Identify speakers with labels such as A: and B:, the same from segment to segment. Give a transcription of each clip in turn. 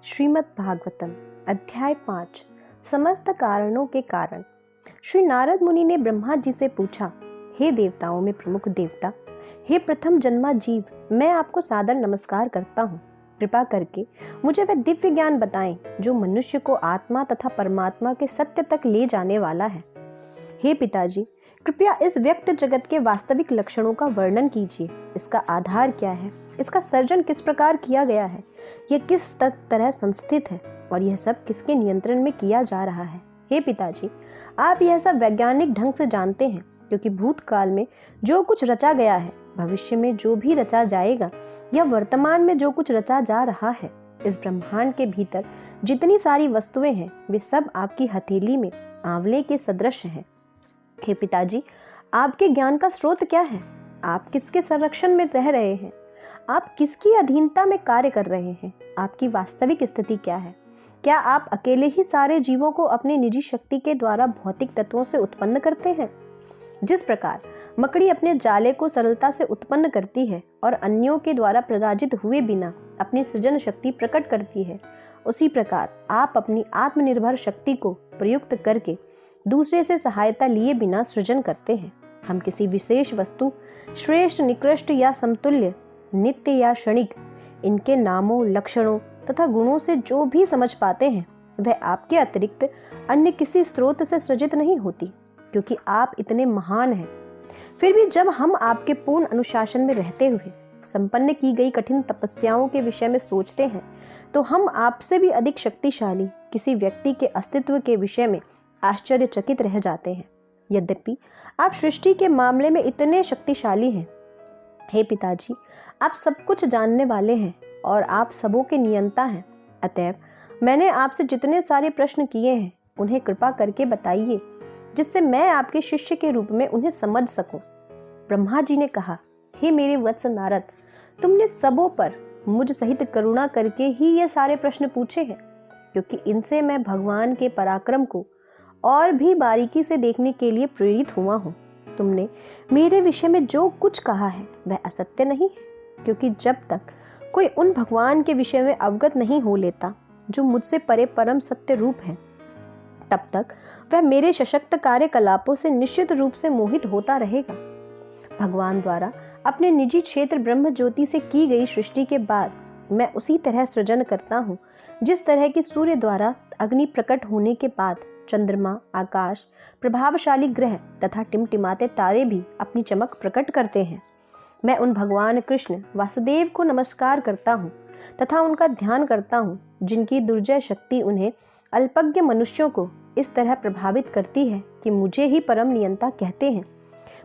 A: श्रीमद् भागवतम अध्याय 5 समस्त कारणों के कारण। श्री नारद मुनि ने ब्रह्मा जी से पूछा, हे देवताओं में प्रमुख देवता, हे प्रथम जन्मा जीव, मैं आपको सादर नमस्कार करता हूँ। कृपा करके मुझे वह दिव्य ज्ञान बताएं जो मनुष्य को आत्मा तथा परमात्मा के सत्य तक ले जाने वाला है। हे पिताजी, कृपया इस व्यक्त जगत के वास्तविक लक्षणों का वर्णन कीजिए। इसका आधार क्या है, इसका सर्जन किस प्रकार किया गया है, यह किस तरह संस्थित है और यह सब किसके नियंत्रण में किया जा रहा है। हे पिताजी, आप यह सब वैज्ञानिक ढंग से जानते हैं, क्योंकि भूतकाल में जो कुछ रचा गया है, भविष्य में जो भी रचा जाएगा या वर्तमान में जो कुछ रचा जा रहा है, इस ब्रह्मांड के भीतर जितनी सारी वस्तुएं हैं वे सब आपकी हथेली में आंवले के सदृश हैं। हे पिताजी, आपके ज्ञान का स्रोत क्या है? आप किसके संरक्षण में रह रहे हैं? आप किसकी अधीनता में कार्य कर रहे हैं? आपकी वास्तविक स्थिति क्या है? क्या आप अकेले ही सारे जीवों को अपनी निजी शक्ति के द्वारा भौतिक तत्वों से उत्पन्न करते हैं? जिस प्रकार मकड़ी अपने जाले को सरलता से उत्पन्न करती है और अन्यों के द्वारा पराजित हुए बिना अपनी सृजन शक्ति प्रकट करती है, उसी प्रकार आप अपनी आत्मनिर्भर शक्ति को प्रयुक्त करके दूसरे से सहायता लिए बिना सृजन करते हैं। हम किसी विशेष वस्तु, श्रेष्ठ, निकृष्ट या समतुल्य, नित्य या क्षणिक, इनके नामों, लक्षणों तथा गुणों से जो भी समझ पाते हैं वह आपके अतिरिक्त अन्य किसी स्रोत से सृजित नहीं होती, क्योंकि आप इतने महान हैं। फिर भी जब हम आपके पूर्ण अनुशासन में रहते हुए संपन्न की गई कठिन तपस्याओं के विषय में सोचते हैं, तो हम आपसे भी अधिक शक्तिशाली किसी व्यक्ति के अस्तित्व के विषय में आश्चर्यचकित रह जाते हैं। यद्यपि आप सृष्टि के मामले में इतने शक्तिशाली हैं। हे पिताजी, आप सब कुछ जानने वाले हैं और आप सबों के नियंता हैं। अतएव मैंने आपसे जितने सारे प्रश्न किए हैं उन्हें कृपा करके बताइए, जिससे मैं आपके शिष्य के रूप में उन्हें समझ सकूं। ब्रह्मा जी ने कहा, हे मेरे वत्स नारद, तुमने सबों पर मुझ सहित करुणा करके ही ये सारे प्रश्न पूछे हैं, क्योंकि इनसे मैं भगवान के पराक्रम को और भी बारीकी से देखने के लिए प्रेरित हुआ हूँ। तुमने मेरे विषय में जो कुछ कहा है वह असत्य नहीं है, क्योंकि जब तक कोई उन भगवान के विषय में अवगत नहीं हो लेता जो मुझसे परे परम सत्य रूप है, तब तक वह मेरे सशक्त कार्यकलापों से निश्चित रूप से मोहित होता रहेगा। भगवान द्वारा अपने निजी क्षेत्र ब्रह्म ज्योति से की गई सृष्टि के बाद मैं उसी तरह सृजन करता हूँ जिस तरह की सूर्य द्वारा अग्नि प्रकट होने के बाद चंद्रमा, आकाश, प्रभावशाली ग्रह तथा टिमटिमाते तारे भी अपनी चमक प्रकट करते हैं। मैं उन भगवान कृष्ण वासुदेव को नमस्कार करता हूँ तथा उनका ध्यान करता हूँ, जिनकी दुर्जय शक्ति उन्हें अल्पज्ञ मनुष्यों को इस तरह प्रभावित करती है कि मुझे ही परम नियंता कहते हैं।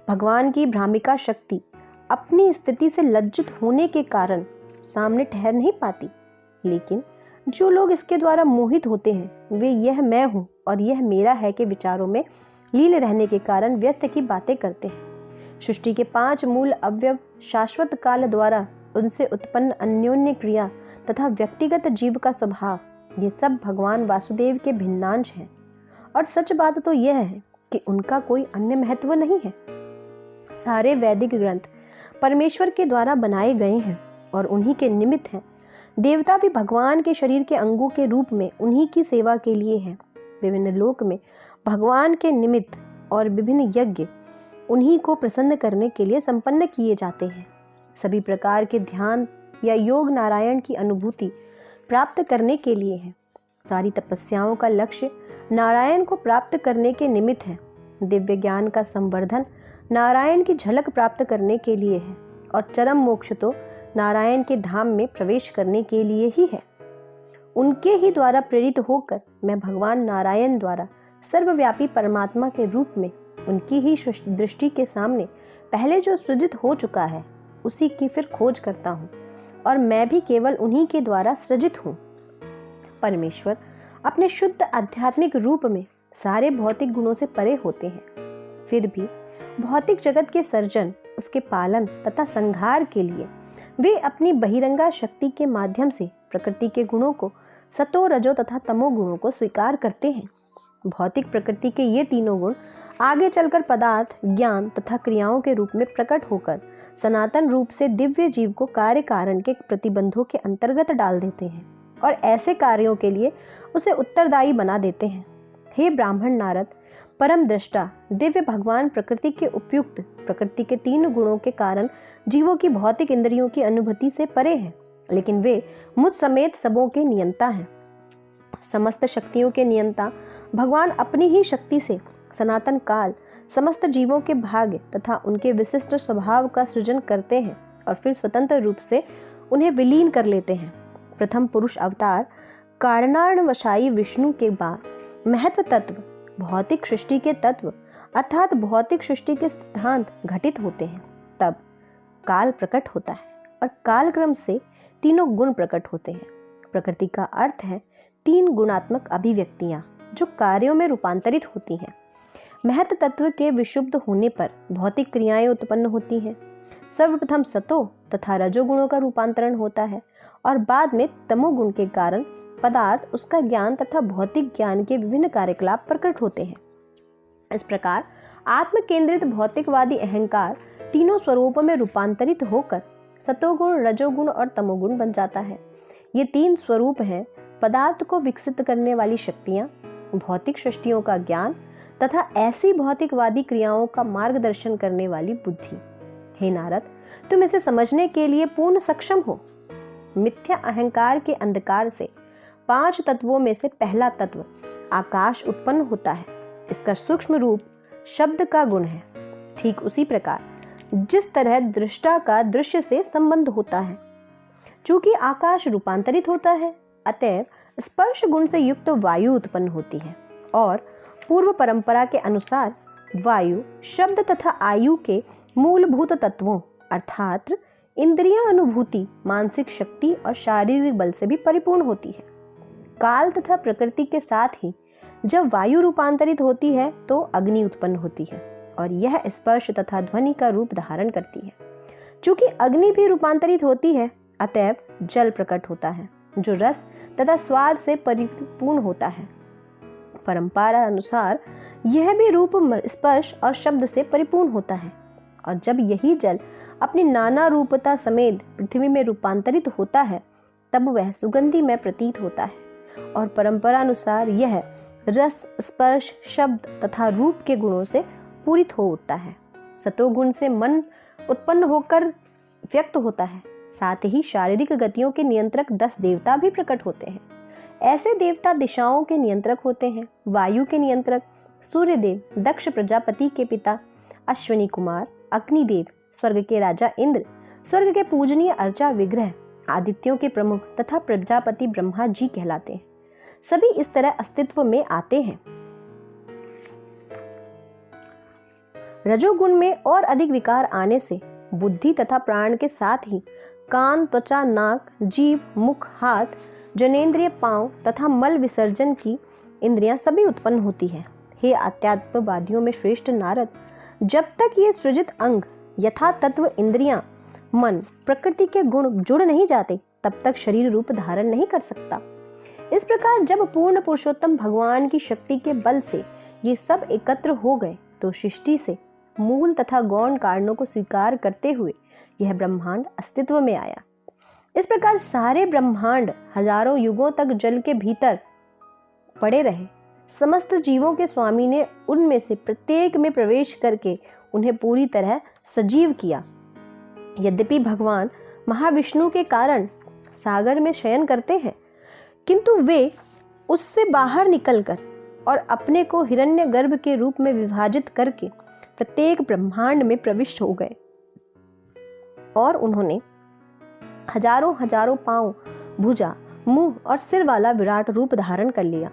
A: भगवान की भ्रामिका शक्ति अपनी स्थिति से लज्जित होने के कारण सामने ठहर नहीं पाती, लेकिन जो लोग इसके द्वारा मोहित होते हैं वे यह मैं हूँ और यह मेरा है के विचारों में लीन रहने के कारण व्यर्थ की बातें करते हैं। सृष्टि के 5 मूल अवयव शाश्वत काल द्वारा उनसे उत्पन्न अन्योन्य क्रिया तथा व्यक्तिगत जीव का स्वभाव, ये सब भगवान वासुदेव के भिन्नांश हैं। और सच बात तो यह है कि उनका कोई अन्य महत्व नहीं है। सारे वैदिक ग्रंथ परमेश्वर के द्वारा बनाए गए हैं और उन्हीं के निमित्त हैं। देवता भी भगवान के शरीर के अंगों के रूप में उन्हीं की सेवा के लिए हैं। विभिन्न लोक में भगवान के निमित्त और विभिन्न यज्ञ उन्हीं को प्रसन्न करने के लिए संपन्न किए जाते हैं। सभी प्रकार के ध्यान या योग नारायण की अनुभूति प्राप्त करने के लिए है। सारी तपस्याओं का लक्ष्य नारायण को प्राप्त करने के निमित्त है। दिव्य ज्ञान का संवर्धन नारायण की झलक प्राप्त करने के लिए है और चरम मोक्ष तो नारायण के धाम में प्रवेश करने के लिए ही है। उनके ही द्वारा प्रेरित होकर मैं भगवान नारायण द्वारा सर्वव्यापी परमात्मा के रूप में उनकी ही दृष्टि के सामने पहले जो सृजित हो चुका है उसी की फिर खोज करता हूँ, और मैं भी केवल उन्हीं के द्वारा सृजित हूँ। परमेश्वर अपने शुद्ध आध्यात्मिक रूप में सारे भौतिक गुणों से परे होते हैं। फिर भी भौतिक जगत के सर्जन, उसके पालन तथा संहार के लिए वे अपनी बहिरंगा शक्ति के माध्यम से प्रकृति के गुणों को, सतो, रजो तथा तमो गुणों को स्वीकार करते हैं। भौतिक प्रकृति के ये तीनों गुण आगे चलकर पदार्थ, ज्ञान तथा क्रियाओं के रूप में प्रकट होकर सनातन रूप से दिव्य जीव को कार्य कारण के प्रतिबंधों के अंतर्गत डाल देते हैं। और ऐसे कार्यों के लिए उसे उत्तरदायी बना देते हैं। हे ब्राह्मण नारद, परम दृष्टा दिव्य भगवान प्रकृति के उपयुक्त प्रकृति के 3 गुणों के कारण जीवों की भौतिक इंद्रियों की अनुभूति से परे हैं, लेकिन वे मुझ समेत सबों के नियंता हैं। समस्त शक्तियों के नियंता भगवान अपनी ही शक्ति से सनातन काल समस्त जीवों के भाग्य तथा उनके विशिष्ट स्वभाव का सृजन करते हैं और फिर स्वतंत्र रूप से उन्हें विलीन कर लेते हैं। प्रथम पुरुष अवतार कारणार्णवशायी विष्णु के बाद महत्व तत्व भौतिक सृष्टि के तत्व अर्थात भौतिक सृष्टि के सिद्धांत घटित होते हैं। तब काल प्रकट होता है और कालक्रम से तीनों गुण प्रकट होते हैं। प्रकृति का अर्थ है 3 गुणात्मक अभिव्यक्तियां जो कार्यों में रूपांतरित होती हैं। महत्व तत्व के विशुद्ध होने पर भौतिक क्रियाएं उत्पन्न होती हैं। सर्वप्रथम सतो तथा रजोगुणों का रूपांतरण होता है और बाद में तमोगुण के कारण पदार्थ, उसका ज्ञान तथा भौतिक ज्ञान के विभिन्न कार्यकलाप प्रकट होते हैं। इस प्रकार आत्म केंद्रित भौतिकवादी अहंकार तीनों स्वरूपों में रूपांतरित होकर सतोगुण, रजोगुण और तमोगुण बन जाता है। ये 3 स्वरूप हैं पदार्थ को विकसित करने वाली शक्तियां, भौतिक सृष्टियों का ज्ञान तथा ऐसी भौतिकवादी क्रियाओं का मार्गदर्शन करने वाली बुद्धि। हे नारद, तुम इसे समझने के लिए पूर्ण सक्षम हो। मिथ्या अहंकार के अंधकार से 5 तत्वों में से पहला तत्व आकाश उत्पन्न होता है। इसका सूक्ष्म रूप शब्द का गुण है। ठीक उसी प्रकार जिस तरह दृष्टा का दृश्य से संबंध होता है। चूंकि आकाश रूपांतरित होता है, अतएव स्पर्श गुण से युक्त वायु उत्पन्न होती है और पूर्व परंपरा के अनुसार वायु शब्द तथा आयु के मूलभूत तत्वों अर्थात इंद्रिय अनुभूति, मानसिक शक्ति और शारीरिक बल से भी परिपूर्ण होती है। काल तथा प्रकृति के साथ ही जब वायु रूपांतरित होती है तो अग्नि उत्पन्न होती है और यह स्पर्श तथा ध्वनि का रूप धारण करती है। चूंकि अग्नि भी रूपांतरित होती है, अतएव जल प्रकट होता है जो रस तथा स्वाद से परिपूर्ण होता है। परंपरा अनुसार यह भी रूप, स्पर्श और शब्द से परिपूर्ण होता है और जब यही जल अपनी नाना रूपता समेत पृथ्वी में रूपांतरित होता है तब वह सुगंधि में प्रतीत होता है और परंपरा अनुसार यह रस, स्पर्श, शब्द तथा रूप के गुणों से पूरित हो उठता है। सतोगुण से मन उत्पन्न होकर व्यक्त होता है। साथ ही शारीरिक गतियों के नियंत्रक 10 देवता भी प्रकट होते हैं। ऐसे देवता दिशाओं के नियंत्रक होते हैं। वायु के नियंत्रक सूर्यदेव, दक्ष प्रजापति के पिता, अश्विनी कुमार, अग्निदेव, स्वर्ग के राजा इंद्र, स्वर्ग के पूजनीय अर्चा विग्रह, आदित्यों के प्रमुख तथा प्रजापति ब्रह्मा जी कहलाते हैं। सभी इस तरह अस्तित्व में आते हैं। रजोगुण में और अधिक विकार आने से बुद्धि तथा प्राण के साथ ही कान, त्वचा, नाक, जीभ, मुख, हाथ, जनेंद्रिय, पांव तथा मल विसर्जन की इंद्रियां सभी उत्पन्न होती हैं। हे आध्यात्मवादियों में श्रेष्ठ नारद, जब तक ये सृजित अंग यथा तत्व इंद्रियां, मन, प्रकृति के गुण जुड़ नहीं जाते तब तक शरीर रूप धारण नहीं कर सकता। इस प्रकार जब पूर्ण पुरुषोत्तम भगवान की शक्ति के बल से ये सब एकत्र हो गए तो सृष्टि से मूल तथा गौण कारणों को स्वीकार करते हुए यह ब्रह्मांड अस्तित्व में आया। इस प्रकार सारे ब्रह्मांड हजारों युगों तक जल के भीतर पड़े रहे। समस्त जीवों के स्वामी ने उनमें से प्रत्येक में प्रवेश करके उन्हें पूरी तरह सजीव किया। यद्यपि भगवान महाविष्णु के कारण सागर में शयन करते हैं, किंतु वे उससे बाहर निकलकर और अपने को हिरण्यगर्भ के रूप में विभाजित करके प्रत्येक ब्रह्मांड में प्रविष्ट हो गए और उन्होंने हजारों हजारों पांव, भुजा, मुंह और सिर वाला विराट रूप धारण कर लिया।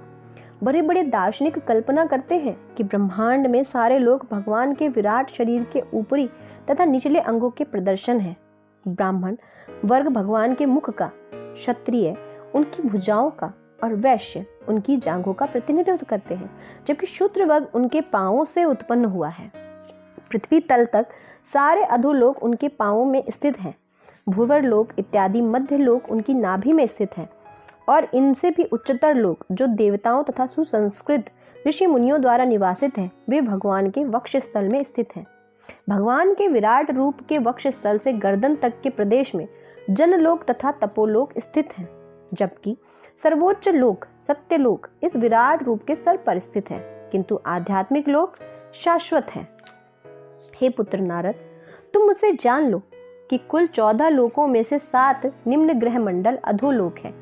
A: बड़े बड़े दार्शनिक कल्पना करते हैं कि ब्रह्मांड में सारे लोग भगवान के विराट शरीर के ऊपरी तथा निचले अंगों के प्रदर्शन है। ब्राह्मण वर्ग भगवान के मुख का, क्षत्रिय उनकी भुजाओं का और वैश्य उनकी जांघों का प्रतिनिधित्व करते हैं, जबकि शूद्र वर्ग उनके पांवों से उत्पन्न हुआ है। पृथ्वी तल तक सारे अधोलोक उनके पांवों में स्थित हैं। भूवर लोक इत्यादि मध्य लोक उनकी नाभि में स्थित हैं और इनसे भी उच्चतर लोक जो देवताओं तथा सुसंस्कृत ऋषि मुनियों द्वारा निवासित हैं, वे भगवान के वक्षस्थल में स्थित हैं। भगवान के विराट रूप के वक्षस्थल से गर्दन तक के प्रदेश में जनलोक तथा तपोलोक स्थित हैं। जबकि सर्वोच्च लोक सत्य लोक इस विराट रूप के सर पर स्थित है, किंतु आध्यात्मिक लोक शाश्वत है। हे पुत्र नारद, तुम मुझसे जान लो कि कुल 14 लोकों में से 7 निम्न ग्रह मंडल अधोलोक है।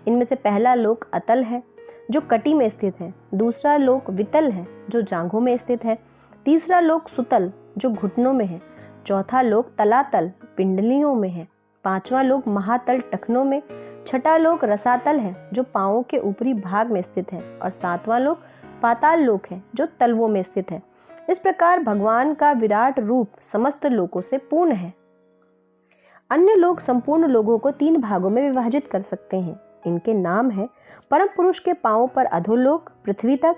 A: इनमें से पहला लोक अतल है जो कटी में स्थित है, दूसरा लोक वितल है जो जांघों में स्थित है, तीसरा लोक सुतल जो घुटनों में है, चौथा लोक तलातल पिंडलियों में है, पांचवा लोक महातल टखनों में, छठा लोक रसातल है जो पांवों के ऊपरी भाग में स्थित है, और सातवां लोक पाताल लोक है जो तलवों में स्थित है। इस प्रकार भगवान का विराट रूप समस्त लोकों से पूर्ण है। अन्य लोग संपूर्ण लोगों को 3 भागों में विभाजित कर सकते हैं। इनके नाम है परम पुरुष के पांवों पर अधोलोक पृथ्वी तक,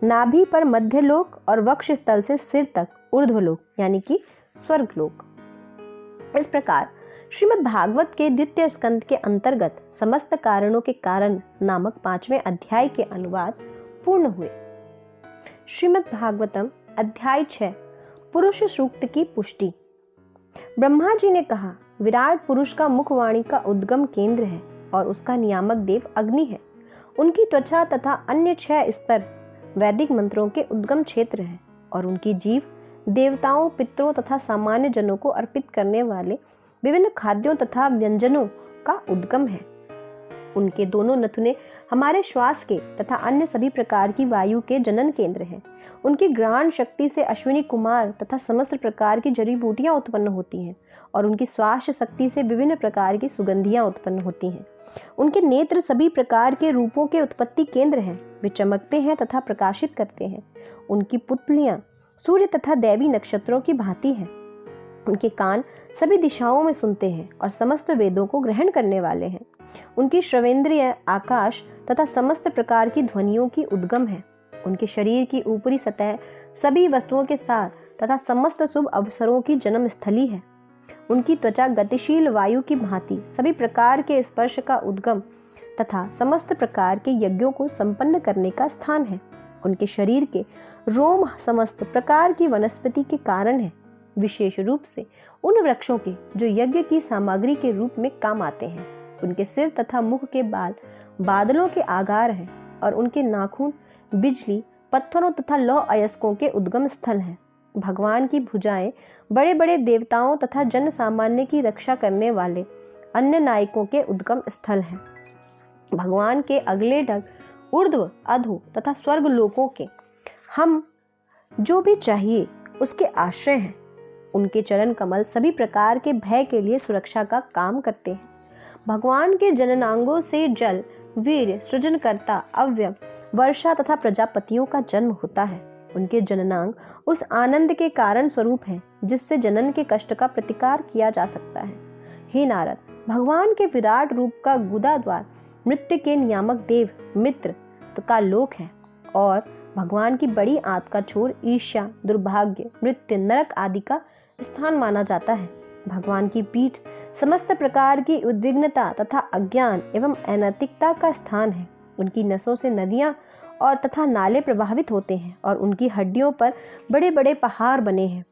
A: नाभि पर मध्य लोक और वक्ष स्थल से सिर तक ऊर्ध्वलोक यानी कि स्वर्ग लोक। इस प्रकार श्रीमद् भागवत के द्वितीय स्कंद के अंतर्गत समस्त कारणों के कारण नामक 5वें अध्याय के अनुवाद पूर्ण हुए। श्रीमद् भागवतम अध्याय 6 पुरुष सूक्त की पुष्टि। ब्रह्मा जी ने कहा, विराट पुरुष का मुखवाणी का उद्गम केंद्र है और उसका नियामक देव अग्नि है। उनकी त्वचा तथा अन्य 6 स्तर वैदिक मंत्रों के उद्गम क्षेत्र हैं और उनकी जीव देवताओं, पितरों तथा सामान्य जनों को अर्पित करने वाले विभिन्न खाद्यों तथा व्यंजनों का उद्गम है। उनके दोनों नथुने हमारे श्वास के तथा अन्य सभी प्रकार की वायु के जनन केंद्र हैं। उनकी घ्राण शक्ति से अश्विनी कुमार तथा समस्त प्रकार की जड़ी बूटियां उत्पन्न होती हैं और उनकी श्वास शक्ति से विभिन्न प्रकार की सुगंधियां उत्पन्न होती हैं। उनके नेत्र सभी प्रकार के रूपों के उत्पत्ति केंद्र हैं। वे चमकते हैं तथा प्रकाशित करते हैं। उनकी पुतलियां सूर्य तथा दैवी नक्षत्रों की भांति हैं। उनके कान सभी दिशाओं में सुनते हैं और समस्त वेदों को ग्रहण करने वाले हैं। उनकी श्रवेंद्रिय आकाश तथा समस्त प्रकार की ध्वनियों की उद्गम है। उनके शरीर की ऊपरी सतह सभी वस्तुओं के साथ तथा समस्त शुभ अवसरों की जन्म स्थली है। उनकी त्वचा गतिशील वायु की भांति सभी प्रकार के स्पर्श का उद्गम तथा समस्त प्रकार के यज्ञों को संपन्न करने का स्थान है। उनके शरीर के रोम समस्त प्रकार की वनस्पति के कारण है, विशेष रूप से उन वृक्षों के जो यज्ञ की सामग्री के रूप में काम आते हैं। उनके सिर तथा मुख के बाल बादलों के आकार हैं और उनके नाखून बिजली, पत्थरों तथा लौह अयस्कों के उद्गम स्थल हैं। भगवान की भुजाएं बड़े बड़े देवताओं तथा जन सामान्य की रक्षा करने वाले अन्य नायकों के उद्गम स्थल हैं। भगवान के अगले डग ऊर्ध्व, अधो तथा स्वर्ग लोकों के हम जो भी चाहिए उसके आश्रय हैं। उनके चरण कमल सभी प्रकार के भय के लिए सुरक्षा का काम करते हैं। भगवान के जननांगों से जल, वीर, सृजनकर्ता, अव्यय, वर्षा तथा प्रजापतियों का जन्म होता है। उनके जननांग उस आनंद के कारण स्वरूप हैं जिससे जनन के कष्ट का प्रतिकार किया जा सकता है। हे नारद, भगवान के विराट रूप का गुदा द्वार मृत्यु के नियामक देव मित्र का लोक है और भगवान की बड़ी आंत का छोर ईर्ष्या, दुर्भाग्य, मृत्यु, नरक आदि का स्थान माना जाता है। भगवान की पीठ समस्त प्रकार की उद्विग्नता तथा अज्ञान एवं अनैतिकता का स्थान है। उनकी नसों से नदियां और तथा नाले प्रभावित होते हैं और उनकी हड्डियों पर बड़े बड़े पहाड़ बने हैं।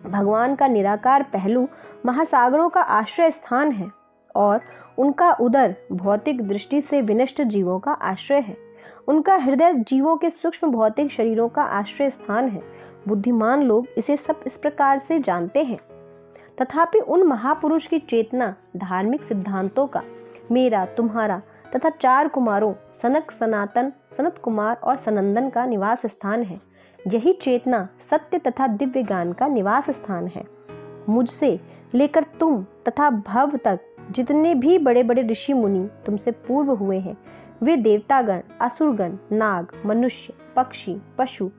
A: भगवान का निराकार पहलू महासागरों का आश्रय स्थान है और उनका उदर भौतिक दृष्टि से विनष्ट जीवों का आश्रय है। उनका हृदय जीवों के सूक्ष्म भौतिक शरीरों का आश्रय स्थान है। बुद्धिमान लोग इसे सब इस प्रकार से जानते हैं। तथापि उन महापुरुष की चेतना धार्मिक सिद्धांतों का मेरा, तुम्हारा तथा 4 कुमारों सनक, सनातन, सनत कुमार और सनंदन का निवास स्थान है। यही चेतना सत्य तथा दिव्य ज्ञान का निवास स्थान है। मुझसे लेकर तुम तथा भव तक जितने भी बड़े बड़े ऋषि मुनि तुमसे पूर्व हुए हैं, वे देवतागण, असुरगण, नाग, मनुष्य, पक्षी, पशु,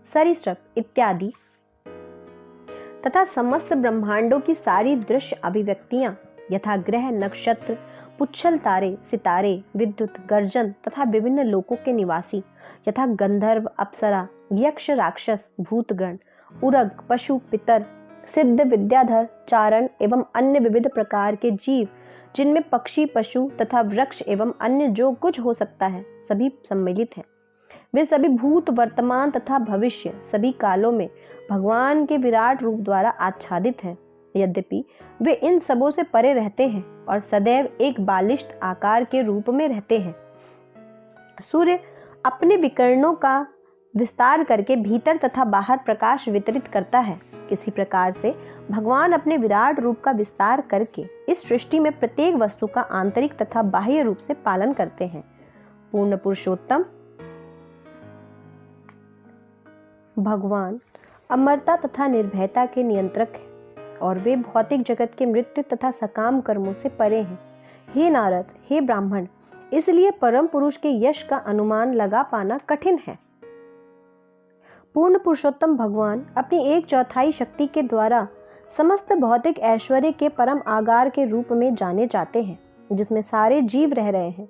A: सरीसृप इत्यादि तथा समस्त ब्रह्मांडों की सारी दृश्य अभिव्यक्तियां यथा ग्रह, नक्षत्र, पुच्छल तारे, सितारे, विद्युत, गर्जन तथा विभिन्न लोकों के निवासी यथा गंधर्व, अप्सरा, यक्ष, राक्षस, भूतगण, उरग, पशु, पितर, सिद्ध, विद्याधर, चारण एवं अन्य विविध प्रकार के जीव जिनमें पक्षी, पशु तथा वृक्ष एवं अन्य जो कुछ हो सकता है सभी सम्मिलित हैं। वे सभी भूत, वर्तमान तथा भविष्य सभी कालों में भगवान के विराट रूप द्वारा आच्छादित हैं। यद्यपि वे इन सबों से परे रहते हैं और सदैव एक बालिष्ट आकार के रूप में रहते हैं। सूर्य अपने विकिरणों का विस्तार करके भीतर तथा बाहर प्रकाश वितरित करता है। किसी प्रकार से भगवान अपने विराट रूप का विस्तार करके इस सृष्टि में प्रत्येक वस्तु का आंतरिक तथा बाह्य रूप से पालन करते हैं। पूर्ण पुरुषोत्तम भगवान अमरता तथा निर्भयता के नियंत्रक हैं और वे भौतिक जगत के मृत्यु तथा सकाम कर्मों से परे हैं। हे नारद, हे ब्राह्मण, इसलिए परम पुरुष के यश का अनुमान लगा पाना कठिन है। पूर्ण पुरुषोत्तम भगवान अपनी 1/4 शक्ति के द्वारा समस्त भौतिक ऐश्वर्य के परम आगार के रूप में जाने जाते हैं, जिसमें सारे जीव रह रहे हैं।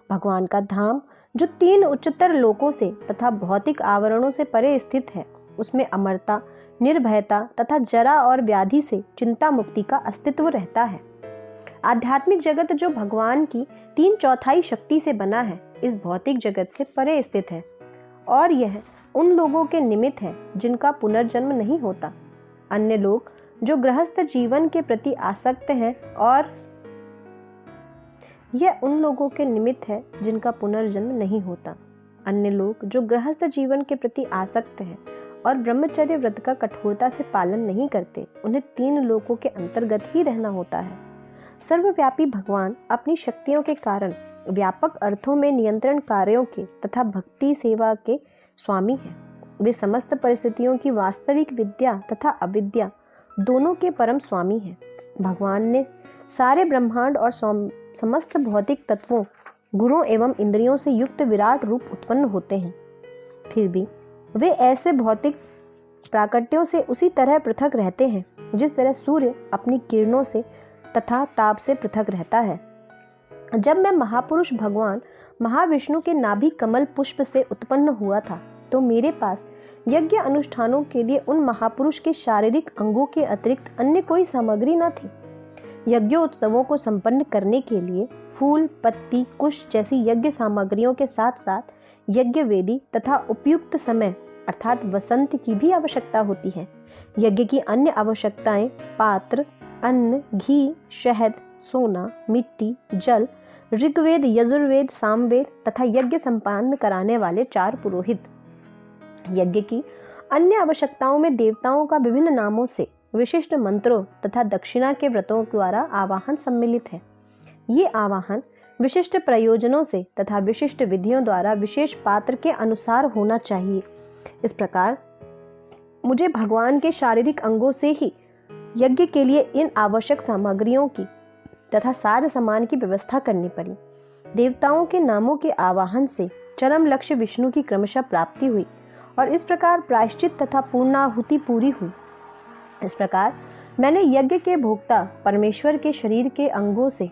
A: भगवान का धाम जो 3 उच्चतर लोकों से तथा भौतिक आवरणों से परे स्थित है, उसमें अमरता, निर्भयता तथा जरा और व्याधि से चिंता मुक्ति का अस्तित्व रहता है। आध्यात्मिक जगत जो भगवान की 3/4 शक्ति से बना है, इस भौतिक जगत से परे स्थित है और यह उन लोगों के निमित्त है जिनका पुनर्जन्म नहीं होता। अन्य लोग जो गृहस्थ जीवन के प्रति आसक्त हैं और यह उन लोगों के निमित्त है जिनका पुनर्जन्म नहीं होता। अन्य लोग जो गृहस्थ जीवन के प्रति आसक्त हैं और ब्रह्मचर्य व्रत का कठोरता से पालन नहीं करते, उन्हें 3 लोकों के अंतर्गत ही रहना होता है। सर्वव्यापी भगवान अपनी शक्तियों के कारण व्यापक अर्थों में नियंत्रण कार्यों के तथा भक्ति सेवा के स्वामी हैं। वे समस्त परिस्थितियों की वास्तविक विद्या तथा अविद्या दोनों के परम स्वामी हैं। भगवान ने सारे ब्रह्मांड और समस्त भौतिक तत्वों, गुणों एवं इंद्रियों से युक्त विराट रूप उत्पन्न होते हैं। फिर भी वे ऐसे भौतिक प्राकट्यों से उसी तरह पृथक रहते हैं जिस तरह सूर्य अपनी किरणों से तथा ताप से पृथक रहता है। जब मैं महापुरुष भगवान महाविष्णु के नाभि कमल पुष्प से उत्पन्न हुआ था, तो मेरे पास यज्ञ अनुष्ठानों के लिए उन महापुरुष के शारीरिक अंगों के अतिरिक्त अन्य कोई सामग्री न थी। यज्ञोत्सवों को संपन्न करने के लिए फूल, पत्ती, कुश जैसी यज्ञ सामग्रियों के साथ साथ यज्ञ वेदी तथा उपयुक्त समय अर्थात वसंत की भी आवश्यकता होती है। यज्ञ की अन्य आवश्यकताएं पात्र, अन्न, घी, शहद, सोना, मिट्टी, जल, ऋग्वेद, यजुर्वेद, सामवेद तथा यज्ञ संपन्न कराने वाले 4 पुरोहित। यज्ञ की अन्य आवश्यकताओं में देवताओं का विभिन्न नामों से विशिष्ट मंत्रों तथा दक्षिणा के व्रतों द्वारा आवाहन सम्मिलित है। ये आवाहन विशिष्ट प्रयोजनों से तथा विशिष्ट विधियों द्वारा विशेष पात्र के अनुसार होना चाहिए। इस प्रकार मुझे भगवान के शारीरिक अंगों से ही यज्ञ के लिए इन आवश्यक सामग्रियों की तथा सारे सामान की व्यवस्था करनी पड़ी। देवताओं के नामों के आवाहन से चरम लक्ष्य विष्णु की क्रमशः प्राप्ति हुई और इस प्रकार प्रायश्चित तथा पूर्णाहुति पूरी हुई। इस प्रकार मैंने यज्ञ के भोक्ता परमेश्वर के शरीर के अंगों से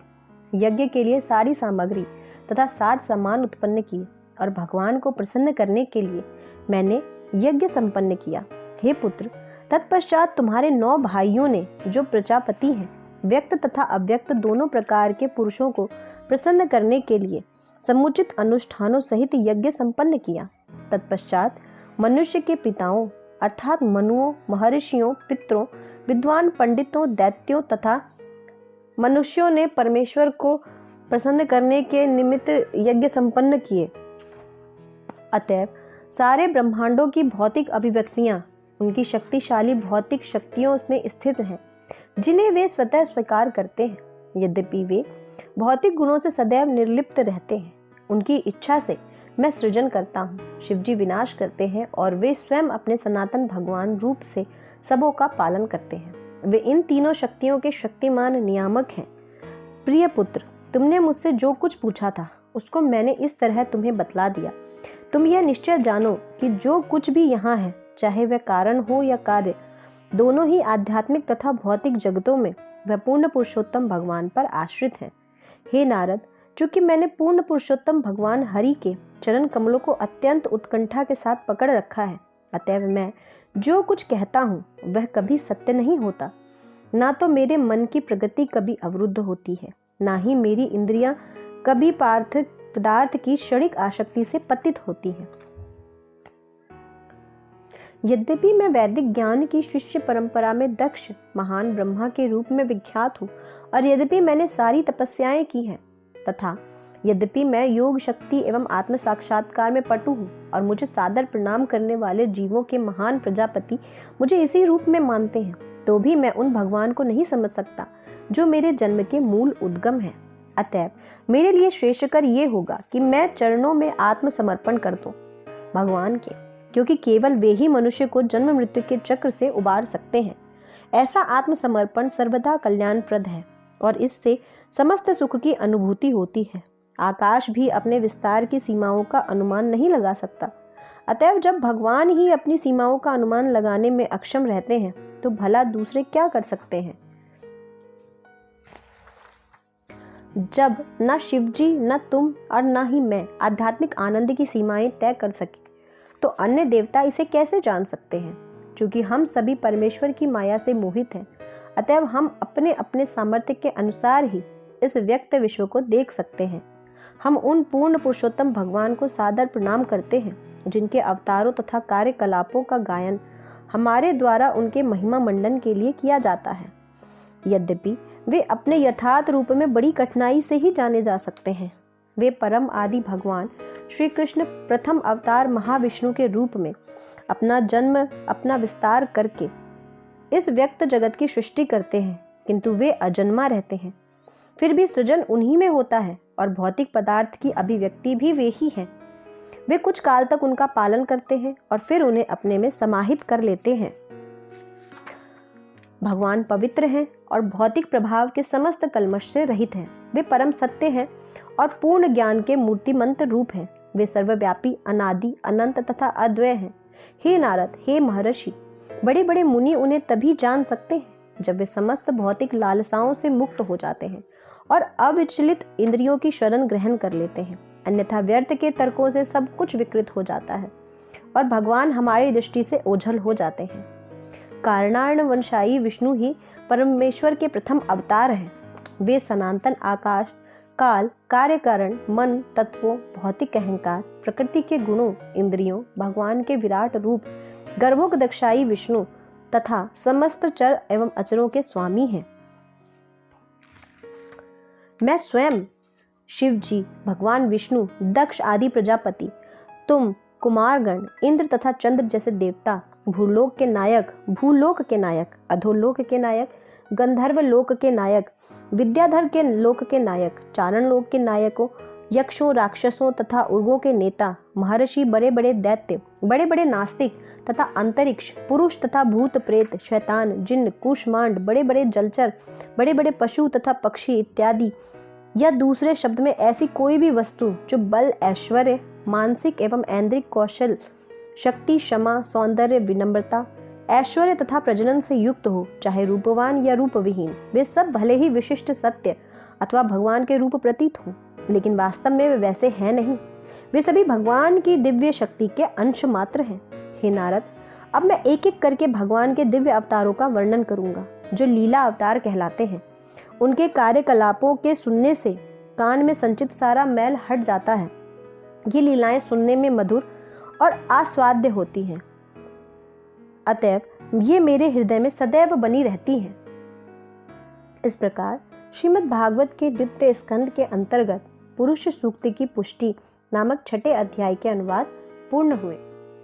A: यज्ञ के लिए सारी सामग्री तथा साज सामान उत्पन्न किए और भगवान को प्रसन्न करने के लिए मैंने यज्ञ संपन्न किया। हे पुत्र, तत्पश्चात तुम्हारे 9 भाइयों ने, जो प्रजापति हैं, व्यक्त तथा अव्यक्त दोनों प्रकार के पुरुषों को प्रसन्न करने के लिए समुचित अनुष्ठानों सहित यज्ञ संपन्न किया। तत्पश्चात मनुष्य के पिताओं अर्थात मनुओं, महर्षियों, पितरों, विद्वान पंडितों, दैत्यों तथा मनुष्यों ने परमेश्वर को प्रसन्न करने के निमित्त यज्ञ संपन्न किए। अतएव सारे ब्रह्मांडों की भौतिक अभिव्यक्तियां उनकी शक्तिशाली भौतिक शक्तियों में स्थित हैं, जिन्हें वे स्वतः स्वीकार करते हैं। यद्यपि वे भौतिक गुणों से सदैव निर्लिप्त रहते हैं, उनकी इच्छा से मैं सृजन करता हूँ, शिवजी विनाश करते हैं और वे स्वयं अपने सनातन भगवान रूप से सबों का पालन करते हैं। वे इन तीनों शक्तियों के शक्तिमान नियामक हैं। प्रिय पुत्र, तुमने मुझसे जो कुछ पूछा था उसको मैंने इस तरह तुम्हें बतला दिया। तुम यह निश्चय जानो कि जो कुछ भी यहाँ है, चाहे वह कारण हो या कार्य, दोनों ही आध्यात्मिक तथा भौतिक जगतों में वह पूर्ण पुरुषोत्तम भगवान पर आश्रित हैं। हे नारद, चूंकि मैंने पूर्ण पुरुषोत्तम भगवान हरि के चरण कमलों को अत्यंत उत्कंठा के साथ पकड़ रखा है, अतएव मैं जो कुछ कहता हूँ वह कभी सत्य नहीं होता। ना तो मेरे मन की प्रगति कभी अवरुद्ध होती है, ना ही मेरी इंद्रियां कभी पदार्थ की क्षणिक आसक्ति से पतित होती हैं। यद्यपि मैं वैदिक ज्ञान की शिष्य परंपरा में दक्ष महान ब्रह्मा के रूप में विख्यात हूँ, और यद्यपि मैंने सारी तपस्याएं की हैं, तथा यद्यपि मैं योग शक्ति एवं आत्म साक्षात्कार में पटु हूँ और मुझे सादर प्रणाम करने वाले जीवों के महान प्रजापति मुझे इसी रूप में मानते हैं, तो भी मैं उन भगवान को नहीं समझ सकता जो मेरे जन्म के मूल उद्गम है। अतएव मेरे लिए श्रेष्ठकर ये होगा कि मैं चरणों में आत्मसमर्पण कर दूं भगवान के, क्योंकि केवल वे ही मनुष्य को जन्म मृत्यु के चक्र से उबार सकते हैं। ऐसा आत्मसमर्पण सर्वदा कल्याणप्रद है और इससे समस्त सुख की अनुभूति होती है। आकाश भी अपने विस्तार की सीमाओं का अनुमान नहीं लगा सकता। अतएव जब भगवान ही अपनी सीमाओं का अनुमान लगाने में अक्षम रहते हैं, तो भला दूसरे क्या कर सकते हैं। जब न शिवजी, न तुम और न ही मैं आध्यात्मिक आनंद की सीमाएं तय कर सके, तो अन्य देवता इसे कैसे जान सकते हैं। क्योंकि हम सभी परमेश्वर की माया से मोहित हैं, अतएव हम अपने अपने सामर्थ्य के अनुसार ही इस व्यक्त विश्व को देख सकते हैं। हम उन पूर्ण पुरुषोत्तम भगवान को सादर प्रणाम करते हैं, जिनके अवतारों तथा कार्यकलापों का गायन हमारे द्वारा उनके महिमा मंडन के लिए किया जाता है। यद्यपि वे अपने यथार्थ रूप में बड़ी कठिनाई से ही जाने जा सकते हैं। वे परम आदि भगवान श्री कृष्ण प्रथम अवतार महाविष्णु के रूप में अपना जन्म, अपना विस्तार करके इस व्यक्त जगत की सृष्टि करते हैं, किंतु वे अजन्मा रहते हैं। फिर भी सृजन उन्हीं में होता है और भौतिक पदार्थ की अभिव्यक्ति भी वे ही हैं। वे कुछ काल तक उनका पालन करते हैं और फिर उन्हें अपने में समाहित कर लेते हैं। भगवान पवित्र हैं और भौतिक प्रभाव के समस्त कल्मश से रहित हैं। वे परम सत्य हैं और पूर्ण ज्ञान के मूर्तिमंत रूप हैं। वे सर्वव्यापी, अनादि, अनंत तथा अद्वय हैं। हे नारद, हे महर्षि, बड़े बड़े मुनि उन्हें तभी जान सकते हैं जब वे समस्त भौतिक लालसाओं से मुक्त हो जाते हैं और अविचलित इंद्रियों की शरण ग्रहण कर लेते हैं। अन्यथा व्यर्थ के तर्कों से सब कुछ विकृत हो जाता है और भगवान हमारी दृष्टि से ओझल हो जाते हैं। कारणार्ण वंशाई विष्णु ही परमेश्वर के प्रथम अवतार हैं। वे सनातन आकाश, काल, कार्यकारण, मन, तत्वों, भौतिक अहंकार, प्रकृति के गुणों, इंद्रियों, भगवान के विराट रूप, गर्भोदक्षाई विष्णु तथा समस्त चर एवं अचरों के स्वामी हैं। मैं स्वयं शिव जी, भगवान विष्णु, दक्ष आदि प्रजापति, तुम, कुमारगण, इंद्र तथा चंद्र जैसे देवता, भूलोक के नायक, भूलोक के नायक, अधोलोक के नायक, गंधर्व लोक के नायक, विद्याधर के लोक के नायक, चारण लोक के नायकों, यक्षों, राक्षसों तथा उर्गों के नेता, महर्षि, बड़े बड़े दैत्य, बड़े बड़े नास्तिक तथा अंतरिक्ष, पुरुष तथा भूत प्रेत, शैतान, जिन्न, कूष्मांड, बड़े बड़े जलचर, बड़े बड़े पशु तथा पक्षी इत्यादि, या दूसरे शब्द में ऐसी कोई भी वस्तु जो बल, ऐश्वर्य, मानसिक एवं ऐन्द्रिक कौशल, शक्ति, क्षमा, सौंदर्य, विनम्रता, ऐश्वर्य तथा प्रजनन से युक्त हो, चाहे रूपवान या रूपविहीन, वे सब भले ही विशिष्ट सत्य अथवा भगवान के रूप प्रतीत हों, लेकिन वास्तव में वे वैसे हैं नहीं। वे सभी भगवान की दिव्य शक्ति के अंश मात्र हैं। हे नारद, अब मैं एक एक करके भगवान के दिव्य अवतारों का वर्णन करूंगा, जो लीला अवतार कहलाते हैं। उनके कार्यकलापों के सुनने से कान में संचित सारा मैल हट जाता है। ये लीलाएं सुनने में मधुर और आस्वाद्य होती हैं, अतएव ये मेरे हृदय में सदैव बनी रहती हैं। इस प्रकार श्रीमद् भागवत के द्वितीय स्कंद के अंतर्गत पुरुष सूक्त की पुष्टि नामक छठे अध्याय के अनुवाद पूर्ण हुए।